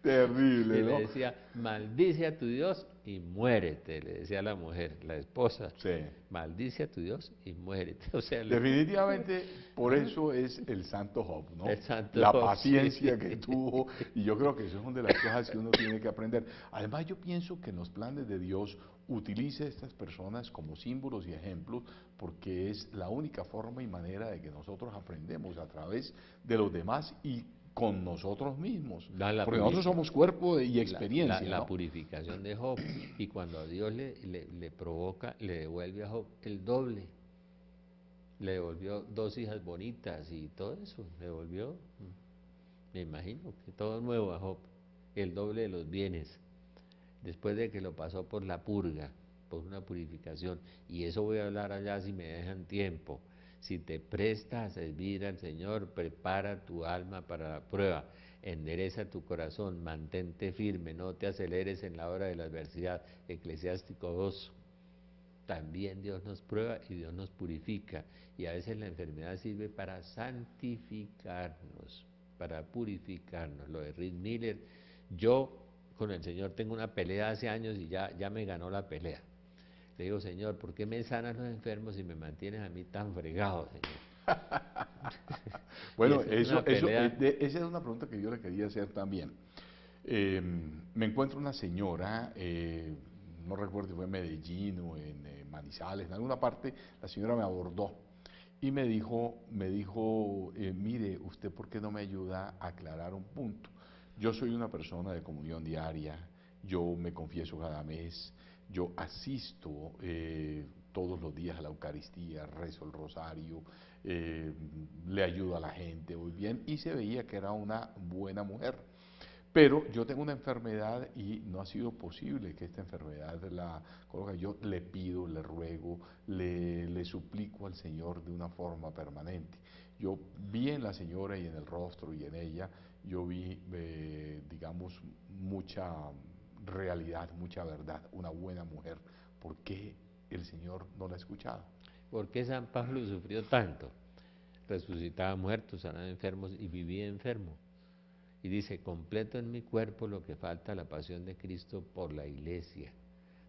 Terrible, Y le ¿no? decía, maldice a tu Dios y muérete, le decía a la mujer, la esposa, Sí. maldice a tu Dios y muérete. O sea, Definitivamente, por ¿ah? eso es el santo Job, ¿no? El santo La Job, sí. paciencia que tuvo, y yo creo que eso es una de las cosas que uno tiene que aprender. Además, yo pienso que en los planes de Dios utiliza a estas personas como símbolos y ejemplos, porque es la única forma y manera de que nosotros aprendemos a través de los demás y con nosotros mismos, La porque nosotros somos cuerpo y la, experiencia, la ¿no? purificación de Job. Y cuando a Dios le provoca, le devuelve a Job el doble. Le devolvió 2 hijas bonitas y todo eso. Le devolvió, me imagino, que todo nuevo a Job. El doble de los bienes. Después de que lo pasó por la purga, por una purificación. Y eso voy a hablar allá si me dejan tiempo. Si te prestas a servir al Señor, prepara tu alma para la prueba, endereza tu corazón, mantente firme, no te aceleres en la hora de la adversidad. Eclesiástico 2. También Dios nos prueba y Dios nos purifica. Y a veces la enfermedad sirve para santificarnos, para purificarnos. Lo de Rick Miller, yo con el Señor tengo una pelea hace años y ya me ganó la pelea. Le digo, Señor, ¿por qué me sanas los enfermos y me mantienes a mí tan fregado, Señor? Y Bueno, esa es una pelea. esa es una pregunta que yo le quería hacer también. Eh, Me encuentro una señora, no recuerdo si fue en Medellín o en Manizales, en alguna parte, la señora me abordó y me dijo, mire, ¿usted por qué no me ayuda a aclarar un punto? Yo soy una persona de comunión diaria, yo me confieso cada mes, yo asisto todos los días a la Eucaristía, rezo el rosario, le ayudo a la gente, voy bien, y se veía que era una buena mujer. Pero yo tengo una enfermedad y no ha sido posible que esta enfermedad la coloque. Yo le pido, le ruego, le suplico al Señor de una forma permanente. Yo vi en la señora y en el rostro y en ella, yo vi, digamos, mucha realidad, mucha verdad, una buena mujer. ¿Por qué el Señor no la ha escuchado? ¿Por qué San Pablo sufrió tanto? Resucitaba muertos, sanaba enfermos y vivía enfermo. Y dice, completo en mi cuerpo lo que falta a la pasión de Cristo por la iglesia.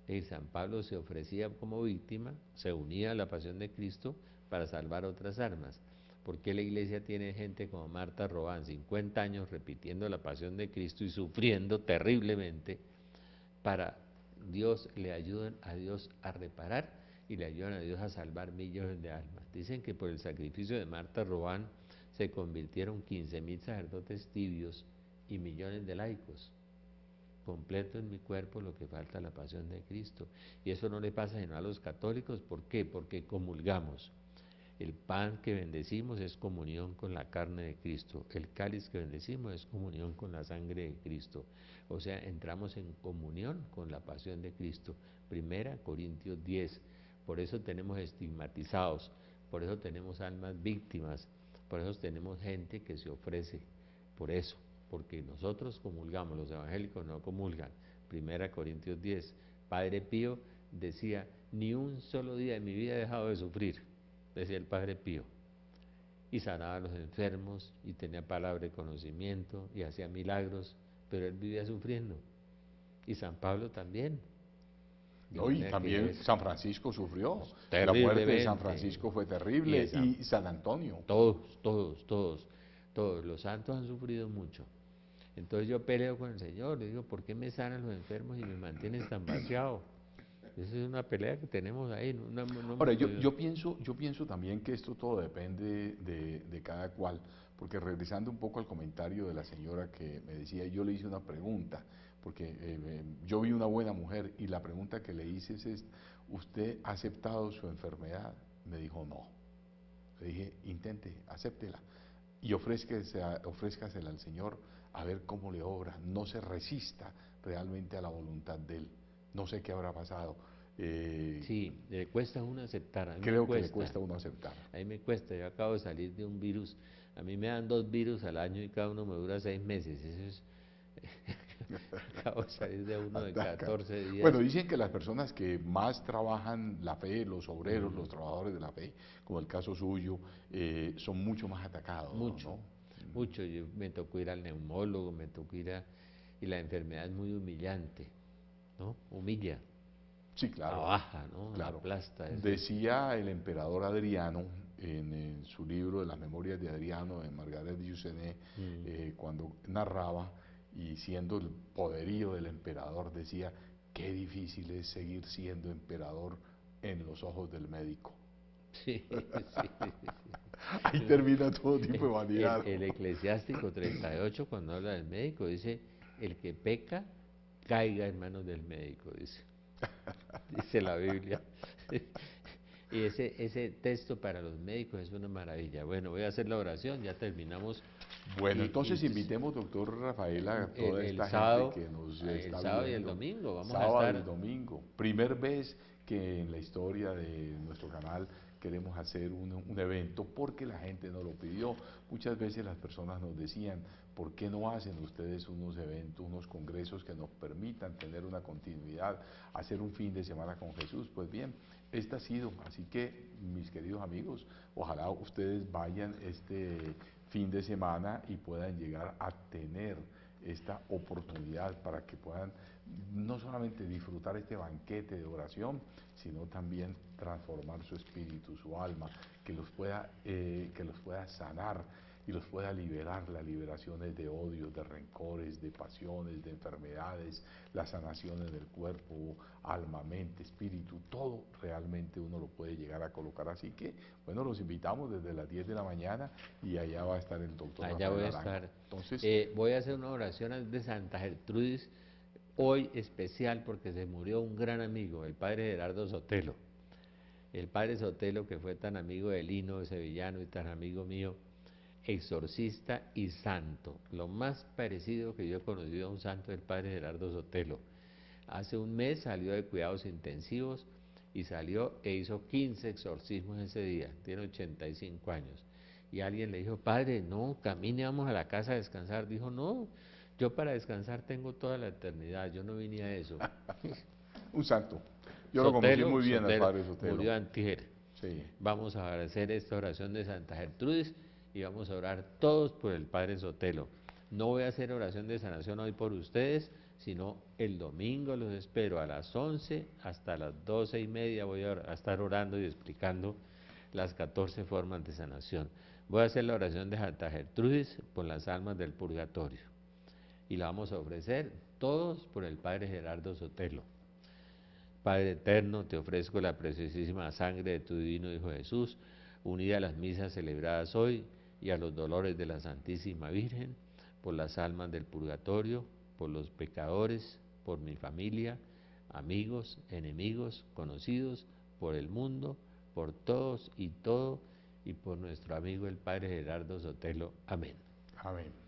Y San Pablo se ofrecía como víctima, se unía a la pasión de Cristo para salvar otras almas. ¿Por qué la iglesia tiene gente como Marta Robán, 50 años repitiendo la pasión de Cristo y sufriendo terriblemente para Dios, le ayudan a Dios a reparar y le ayudan a Dios a salvar millones de almas? Dicen que por el sacrificio de Marta Robán se convirtieron 15.000 sacerdotes tibios y millones de laicos. Completo en mi cuerpo lo que falta a la pasión de Cristo. Y eso no le pasa sino a los católicos. ¿Por qué? Porque comulgamos. El pan que bendecimos es comunión con la carne de Cristo. El cáliz que bendecimos es comunión con la sangre de Cristo. O sea, entramos en comunión con la pasión de Cristo. 1 Corintios 10. Por eso tenemos estigmatizados, por eso tenemos almas víctimas, por eso tenemos gente que se ofrece. Por eso, porque nosotros comulgamos, los evangélicos no comulgan. 1 Corintios 10. Padre Pío decía, ni un solo día de mi vida he dejado de sufrir, decía el Padre Pío, y sanaba a los enfermos, y tenía palabra de conocimiento, y hacía milagros, pero él vivía sufriendo, y San Pablo también. No, y también San Francisco sufrió, la muerte de San Francisco fue terrible, y San Antonio. Todos los santos han sufrido mucho. Entonces yo peleo con el Señor, le digo, ¿por qué me sanan los enfermos y me mantienes tan vaciado? Esa es una pelea que tenemos ahí. Ahora, yo pienso también que esto todo depende de cada cual, porque regresando un poco al comentario de la señora que me decía, yo le hice una pregunta, porque yo vi una buena mujer y la pregunta que le hice es, ¿usted ha aceptado su enfermedad? Me dijo, no. Le dije, intente, acéptela y ofrézcasela al Señor a ver cómo le obra, no se resista realmente a la voluntad de Él. No sé qué habrá pasado. Sí, le cuesta a uno aceptar. A mí creo que le cuesta a uno aceptar. A mí me cuesta, yo acabo de salir de un virus. A mí me dan 2 virus al año y cada uno me dura 6 meses. Eso es. Acabo de salir de uno de 14 días. Bueno, dicen que las personas que más trabajan la fe, los obreros, los trabajadores de la fe, como el caso suyo, son mucho más atacados. Mucho, ¿no? mucho. Yo me tocó ir al neumólogo, me tocó ir a... Y la enfermedad es muy humillante, ¿no? Humilla. Sí, claro. Abaja, ¿no? Claro. Aplasta. Decía el emperador Adriano en su libro de las Memorias de Adriano, en Margaret Duchesne, cuando narraba, y siendo el poderío del emperador, decía, qué difícil es seguir siendo emperador en los ojos del médico. Sí, sí. Ahí termina todo tipo de vanidad. El Eclesiástico 38, cuando habla del médico, dice, el que peca, caiga en manos del médico, dice la Biblia. Y ese texto para los médicos es una maravilla. Bueno, voy a hacer la oración, ya terminamos. Bueno, entonces invitemos, doctor Rafael, a toda esta sábado, gente que nos está viendo. El sábado y el domingo, vamos sábado a estar. Y el domingo, primer vez que en la historia de nuestro canal queremos hacer un evento porque la gente nos lo pidió. Muchas veces las personas nos decían, ¿por qué no hacen ustedes unos eventos, unos congresos que nos permitan tener una continuidad, hacer un fin de semana con Jesús? Pues bien, esta ha sido, así que mis queridos amigos, ojalá ustedes vayan este fin de semana y puedan llegar a tener esta oportunidad para que puedan no solamente disfrutar este banquete de oración, sino también transformar su espíritu, su alma, que los pueda sanar, y los pueda liberar, las liberaciones de odios, de rencores, de pasiones, de enfermedades, las sanaciones del cuerpo, alma, mente, espíritu, todo realmente uno lo puede llegar a colocar. Así que, bueno, los invitamos desde las 10 de la mañana y allá va a estar el doctor Allá Rafael voy a Arango. estar. Entonces, Voy a hacer una oración de Santa Gertrudis, hoy especial porque se murió un gran amigo, el padre Gerardo Sotelo. El padre Sotelo, que fue tan amigo de Lino, de Sevillano, y tan amigo mío, exorcista y santo. Lo más parecido que yo he conocido a un santo es el padre Gerardo Sotelo. Hace un mes salió de cuidados intensivos y salió e hizo 15 exorcismos ese día, tiene 85 años. Y alguien le dijo, padre, no, camine, vamos a la casa a descansar. Dijo, no, yo para descansar tengo toda la eternidad, yo no vine a eso. un santo. Yo lo conocí muy bien al padre Sotelo. Murió antier. Sí. Vamos a hacer esta oración de Santa Gertrudis y vamos a orar todos por el padre Sotelo. No voy a hacer oración de sanación hoy por ustedes, sino el domingo los espero a las 11 hasta las 12:30 voy a estar orando y explicando las 14 formas de sanación. Voy a hacer la oración de Santa Gertrudis por las almas del purgatorio y la vamos a ofrecer todos por el padre Gerardo Sotelo. Padre eterno, te ofrezco la preciosísima sangre de tu divino Hijo Jesús, unida a las misas celebradas hoy y a los dolores de la Santísima Virgen, por las almas del purgatorio, por los pecadores, por mi familia, amigos, enemigos, conocidos, por el mundo, por todos y todo, y por nuestro amigo el Padre Gerardo Sotelo. Amén. Amén.